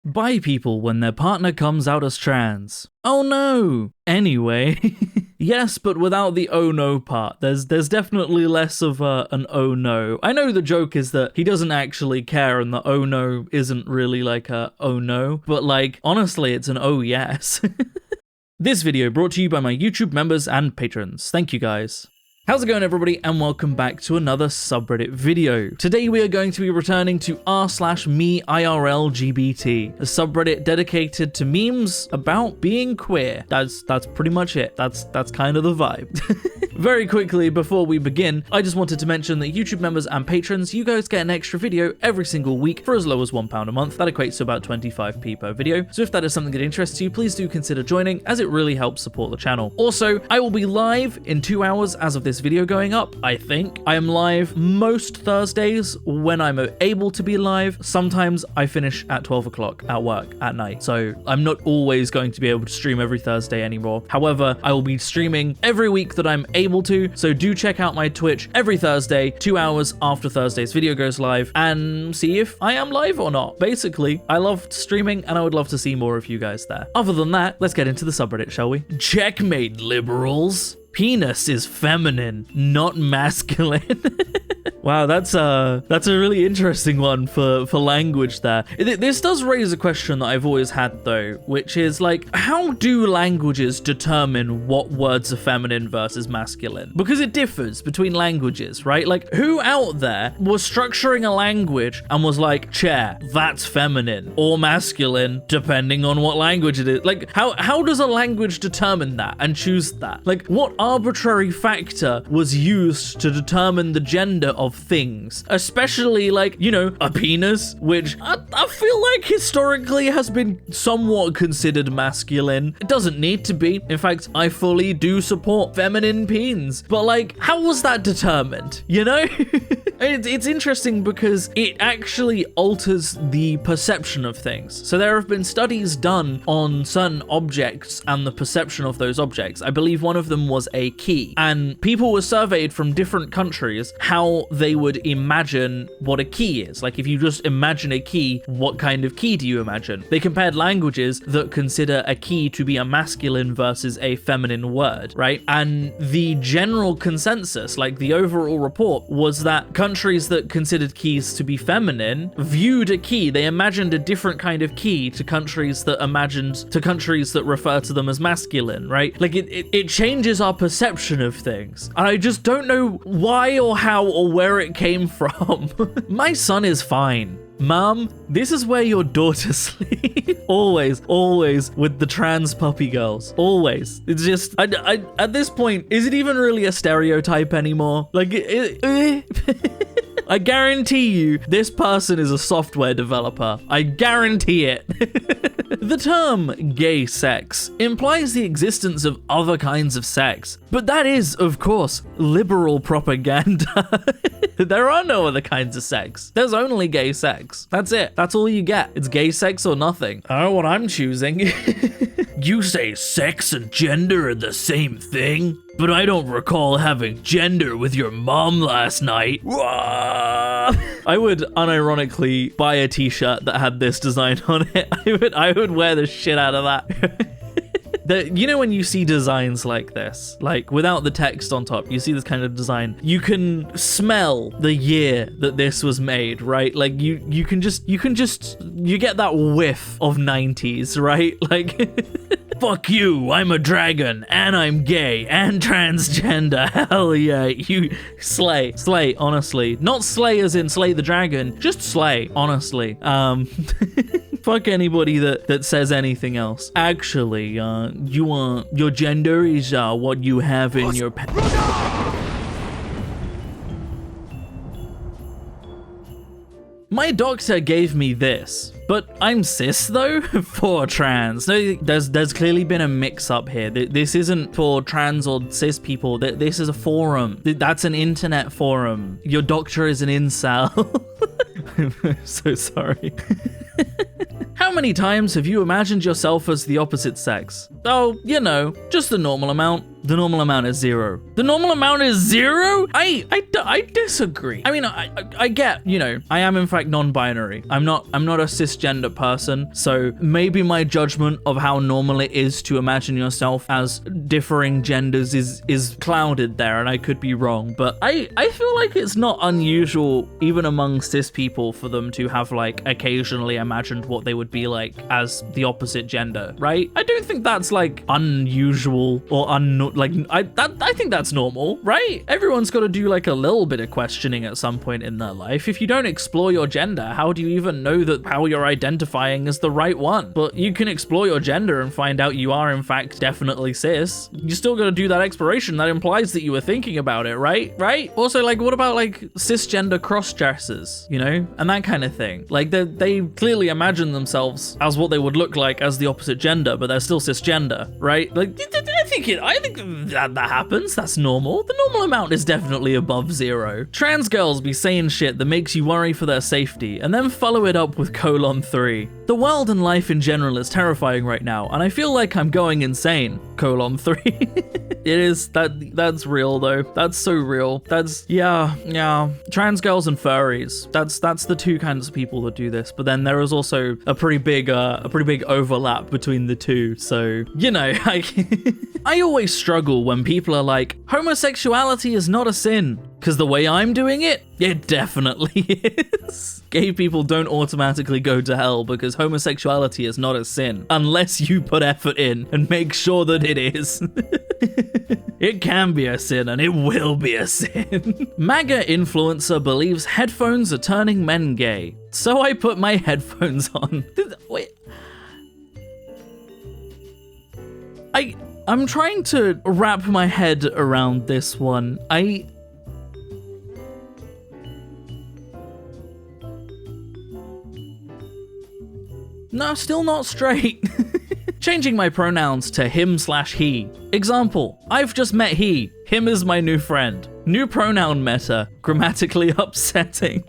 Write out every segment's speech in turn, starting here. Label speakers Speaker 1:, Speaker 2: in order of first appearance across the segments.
Speaker 1: Bi people when their partner comes out as trans. Oh no! Anyway, yes, but without the oh no part. There's definitely less of an oh no. I know the joke is that he doesn't actually care and the oh no isn't really like a oh no, but like, honestly, it's an oh yes. This video brought to you by my YouTube members and patrons. Thank you guys. How's it going, everybody, and welcome back to another subreddit video. Today we are going to be returning to r/me_IRL_LGBT, a subreddit dedicated to memes about being queer. That's pretty much it. That's kind of the vibe. Very quickly, before we begin, I just wanted to mention that YouTube members and patrons, you guys get an extra video every single week for as low as £1 a month. That equates to about 25p per video. So if that is something that interests you, please do consider joining, as it really helps support the channel. Also, I will be live in 2 hours as of this video going up, I think. I am live most Thursdays when I'm able to be live. Sometimes I finish at 12 o'clock at work at night, so I'm not always going to be able to stream every Thursday anymore. However, I will be streaming every week that I'm able to, so do check out my Twitch every Thursday, 2 hours after Thursday's video goes live, and see if I am live or not. Basically, I love streaming and I would love to see more of you guys there. Other than that, let's get into the subreddit, shall we? Checkmate, liberals. Penis is feminine, not masculine. Wow, that's a really interesting one for language there. This does raise a question that I've always had though, which is like, how do languages determine what words are feminine versus masculine? Because it differs between languages, right? Like, who out there was structuring a language and was like, chair, that's feminine or masculine, depending on what language it is? Like, how does a language determine that and choose that? Like, what arbitrary factor was used to determine the gender of things, especially like, you know, a penis, which I feel like historically has been somewhat considered masculine. It doesn't need to be. In fact, I fully do support feminine peens, but like, how was that determined? You know? It's interesting because it actually alters the perception of things. So there have been studies done on certain objects and the perception of those objects. I believe one of them was a key, and people were surveyed from different countries how they would imagine what a key is. Like, if you just imagine a key, what kind of key do you imagine? They compared languages that consider a key to be a masculine versus a feminine word, right? And the general consensus, like the overall report, was that countries that considered keys to be feminine viewed a key, they imagined a different kind of key to countries that refer to them as masculine, right? Like, it changes our perception of things. And I just don't know why or how or where it came from. My son is fine. Mom, this is where your daughter sleeps. Always with the trans puppy girls. Always. It's just, I at this point, is it even really a stereotype anymore? Like, I guarantee you, this person is a software developer. I guarantee it. The term gay sex implies the existence of other kinds of sex, but that is, of course, liberal propaganda. There are no other kinds of sex. There's only gay sex. That's it. That's all you get. It's gay sex or nothing. I don't know what I'm choosing. You say sex and gender are the same thing, but I don't recall having gender with your mom last night. I would unironically buy a t-shirt that had this design on it. I would wear the shit out of that. You know, when you see designs like this, like without the text on top, you see this kind of design, you can smell the year that this was made, right? Like you get that whiff of 90s, right? Like, fuck you, I'm a dragon, and I'm gay, and transgender, hell yeah, you slay, honestly. Not slay as in slay the dragon, just slay, honestly. Fuck anybody that says anything else. Actually, your gender is what you have in your My doctor gave me this, but I'm cis though for trans. No, there's clearly been a mix-up here. This isn't for trans or cis people. This is a forum. That's an internet forum. Your doctor is an incel. I'm so sorry. How many times have you imagined yourself as the opposite sex? Oh, you know, just the normal amount. The normal amount is 0. The normal amount is 0? I disagree. I mean, I get, you know, I am in fact non-binary. I'm not a cisgender person, so maybe my judgment of how normal it is to imagine yourself as differing genders is clouded there, and I could be wrong, but I feel like it's not unusual even among cis people for them to have like occasionally imagined what they would be like as the opposite gender, right? I don't think that's like unusual or I think that's normal, right? Everyone's got to do like a little bit of questioning at some point in their life. If you don't explore your gender, how do you even know that how you're identifying is the right one? But you can explore your gender and find out you are in fact definitely cis. You still got to do that exploration. That implies that you were thinking about it, right? Also, like, what about like cisgender cross-dressers, you know, and that kind of thing? Like they clearly imagine themselves as what they would look like as the opposite gender, but they're still cisgender, right? Like I think that happens. That's normal. The normal amount is definitely above 0. Trans girls be saying shit that makes you worry for their safety, and then follow it up with :3. The world and life in general is terrifying right now, and I feel like I'm going insane. :3. It is. That's real though. That's so real. That's yeah. Trans girls and furries. That's the two kinds of people that do this. But then there is also a pretty big overlap between the two. So you know, I always struggle when people are like, homosexuality is not a sin. Because the way I'm doing it, it definitely is. Gay people don't automatically go to hell because homosexuality is not a sin. Unless you put effort in and make sure that it is. It can be a sin and it will be a sin. MAGA influencer believes headphones are turning men gay. So I put my headphones on. Wait. I'm trying to wrap my head around this one. No, still not straight. Changing my pronouns to him/he. Example, I've just met he. Him is my new friend. New pronoun meta. Grammatically upsetting.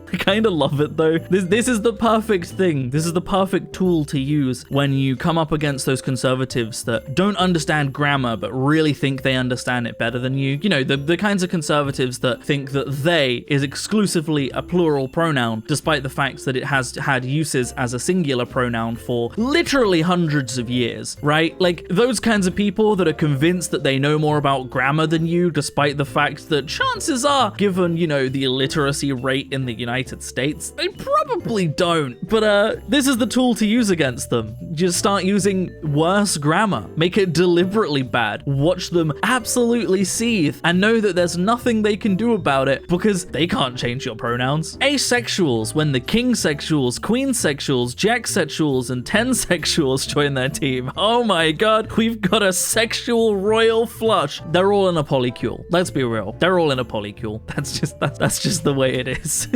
Speaker 1: I kind of love it though. This is the perfect thing. This is the perfect tool to use when you come up against those conservatives that don't understand grammar but really think they understand it better than you. You know, the kinds of conservatives that think that they is exclusively a plural pronoun despite the fact that it has had uses as a singular pronoun for literally hundreds of years, right? Like those kinds of people that are convinced that they know more about grammar than you despite the fact that chances are, given, you know, the illiteracy rate in the United States, they probably don't. But this is the tool to use against them. Just start using worse grammar. Make it deliberately bad. Watch them absolutely seethe and know that there's nothing they can do about it because they can't change your pronouns. Asexuals, when the kingsexuals, queensexuals, jacksexuals, and tensexuals join their team. Oh my god, we've got a sexual royal flush. They're all in a polycule. Let's be real. They're all in a polycule. That's just the way it is.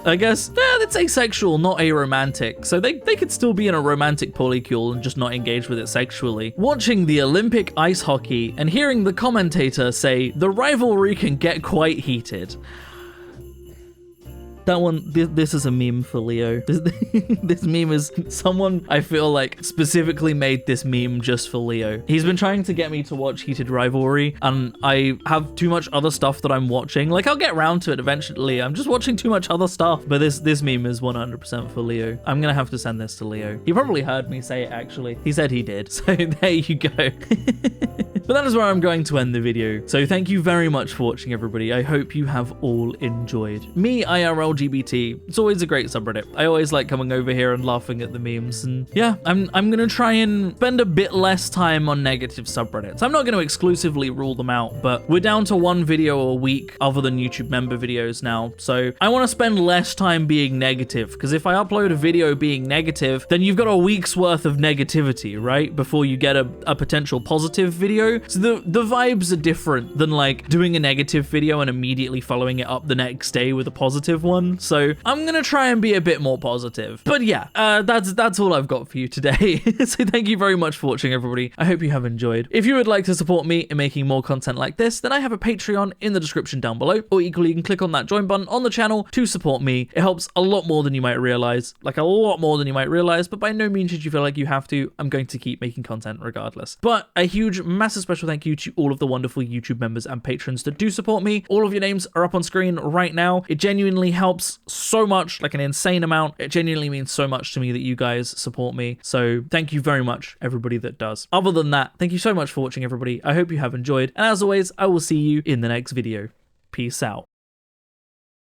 Speaker 1: I guess, yeah, it's asexual, not aromantic. So they could still be in a romantic polycule and just not engage with it sexually. Watching the Olympic ice hockey and hearing the commentator say, the rivalry can get quite heated. That one, this is a meme for Leo. This meme is someone I feel like specifically made this meme just for Leo. He's been trying to get me to watch Heated Rivalry and I have too much other stuff that I'm watching. Like I'll get around to it eventually. I'm just watching too much other stuff. But this meme is 100% for Leo. I'm gonna have to send this to Leo. He probably heard me say it actually. He said he did. So there you go. But that is where I'm going to end the video. So thank you very much for watching, everybody. I hope you have all enjoyed. Me, IRL LGBT. It's always a great subreddit. I always like coming over here and laughing at the memes. And yeah, I'm gonna try and spend a bit less time on negative subreddits. I'm not gonna exclusively rule them out, but we're down to one video a week other than YouTube member videos now. So I want to spend less time being negative, because if I upload a video being negative, then you've got a week's worth of negativity, right? Before you get a potential positive video. So the vibes are different than like doing a negative video and immediately following it up the next day with a positive one. soon, so I'm gonna try and be a bit more positive. But yeah, that's all I've got for you today. So thank you very much for watching, everybody. I hope you have enjoyed. If you would like to support me in making more content like this, then I have a Patreon in the description down below, or equally you can click on that join button on the channel to support me. It helps a lot more than you might realize, like a lot more than you might realize, but by no means should you feel like you have to. I'm going to keep making content regardless. But a huge, massive special thank you to all of the wonderful YouTube members and patrons that do support me. All of your names are up on screen right now. It genuinely helps so much, like an insane amount. It genuinely means so much to me that you guys support me. So thank you very much, everybody that does. Other than that, thank you so much for watching, everybody. I hope you have enjoyed. And as always, I will see you in the next video. Peace out.